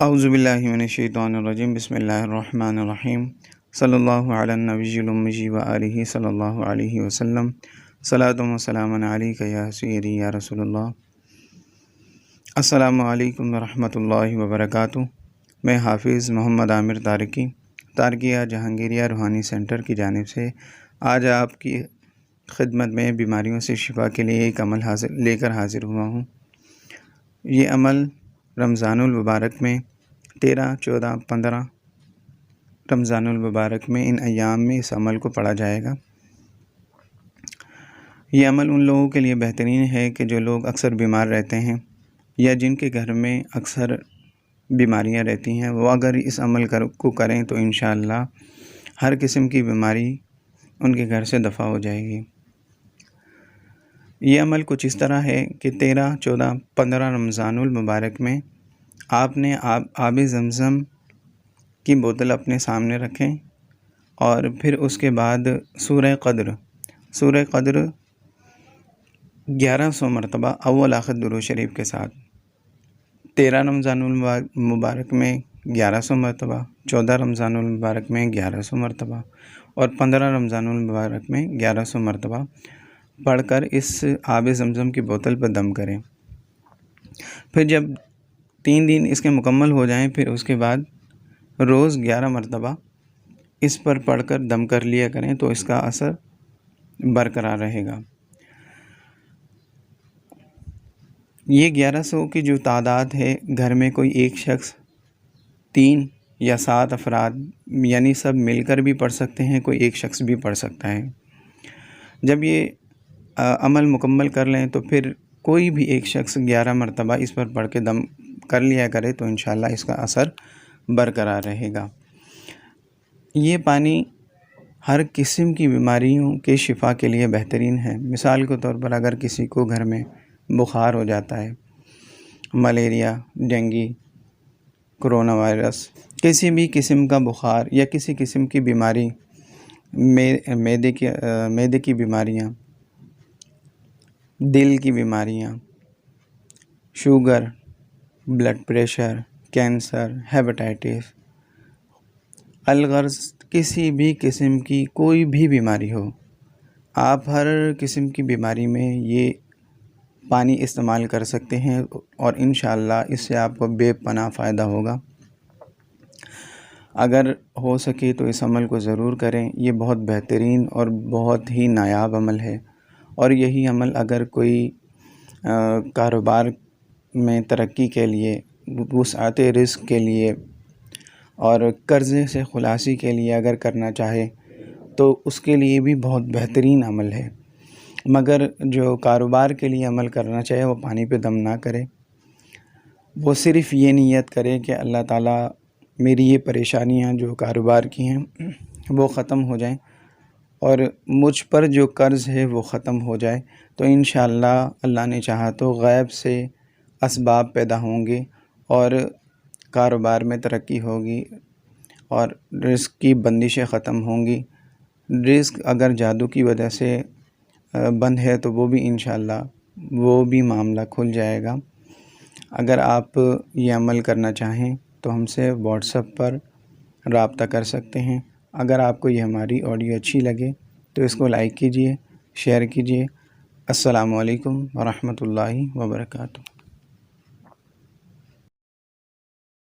اعوذ باللہ من الشیطان الرجیم بسم اللہ الرحمن الرحیم صلی اللہ علی النبی الامی و آلہ صلی اللہ علیہ وسلم صلاۃ و سلام علیک یا سیدی یا رسول اللہ۔ السلام علیکم ورحمۃ اللہ وبرکاتہ۔ میں حافظ محمد عامر تارکیہ جہانگیریہ روحانی سینٹر کی جانب سے آج آپ کی خدمت میں بیماریوں سے شفا کے لیے ایک عمل لے کر حاضر ہوا ہوں۔ یہ عمل رمضان المبارک میں 13، 14، 15 رمضان المبارک میں ان ایام میں اس عمل کو پڑھا جائے گا۔ یہ عمل ان لوگوں کے لیے بہترین ہے کہ جو لوگ اکثر بیمار رہتے ہیں یا جن کے گھر میں اکثر بیماریاں رہتی ہیں، وہ اگر اس عمل کو کریں تو انشاءاللہ ہر قسم کی بیماری ان کے گھر سے دفع ہو جائے گی۔ یہ عمل کچھ اس طرح ہے کہ 13، 14، 15 رمضان المبارک میں آپ نے آب زمزم کی بوتل اپنے سامنے رکھیں اور پھر اس کے بعد سورہ قدر 1100 مرتبہ اول آخر درود شریف کے ساتھ 13 رمضان المبارک میں 1100 مرتبہ، 14 رمضان المبارک میں 1100 مرتبہ اور 15 رمضان المبارک میں 1100 مرتبہ پڑھ کر اس آب زمزم کی بوتل پر دم کریں۔ پھر جب 3 دن اس کے مکمل ہو جائیں، پھر اس کے بعد روز 11 مرتبہ اس پر پڑھ کر دم کر لیا کریں تو اس کا اثر برقرار رہے گا۔ یہ 1100 کی جو تعداد ہے، گھر میں کوئی ایک شخص 3 یا 7 افراد یعنی سب مل کر بھی پڑھ سکتے ہیں، کوئی ایک شخص بھی پڑھ سکتا ہے۔ جب یہ عمل مکمل کر لیں تو پھر کوئی بھی ایک شخص 11 مرتبہ اس پر پڑھ کے دم کر لیا کرے تو انشاءاللہ اس کا اثر برقرار رہے گا۔ یہ پانی ہر قسم کی بیماریوں کے شفا کے لیے بہترین ہے۔ مثال کے طور پر اگر کسی کو گھر میں بخار ہو جاتا ہے، ملیریا، ڈینگی، کرونا وائرس، کسی بھی قسم کا بخار یا کسی قسم کی بیماری، معدے کی بیماریاں، دل کی بیماریاں، sugar, blood pressure, cancer, hepatitis, الغرض کسی بھی قسم کی کوئی بھی بیماری ہو، آپ ہر قسم کی بیماری میں یہ پانی استعمال کر سکتے ہیں اور انشاءاللہ اس سے آپ کو بے پناہ فائدہ ہوگا۔ اگر ہو سکے تو اس عمل کو ضرور کریں۔ یہ بہت بہترین اور بہت ہی نایاب عمل ہے، اور یہی عمل اگر کوئی کاروبار میں ترقی کے لیے، وسعت رزق کے لیے اور قرضے سے خلاصی کے لیے اگر کرنا چاہے تو اس کے لیے بھی بہت بہترین عمل ہے۔ مگر جو کاروبار کے لیے عمل کرنا چاہے وہ پانی پہ دم نہ کرے، وہ صرف یہ نیت کرے کہ اللہ تعالیٰ میری یہ پریشانیاں جو کاروبار کی ہیں وہ ختم ہو جائیں اور مجھ پر جو قرض ہے وہ ختم ہو جائے، تو انشاءاللہ اللہ نے چاہا تو غیب سے اسباب پیدا ہوں گے اور کاروبار میں ترقی ہوگی اور رزق کی بندشیں ختم ہوں گی۔ رزق اگر جادو کی وجہ سے بند ہے تو وہ بھی انشاءاللہ وہ بھی معاملہ کھل جائے گا۔ اگر آپ یہ عمل کرنا چاہیں تو ہم سے واٹس ایپ پر رابطہ کر سکتے ہیں۔ اگر آپ کو یہ ہماری آڈیو اچھی لگے تو اس کو لائک کیجئے، شیئر کیجئے۔ السلام علیکم ورحمۃ اللہ وبرکاتہ۔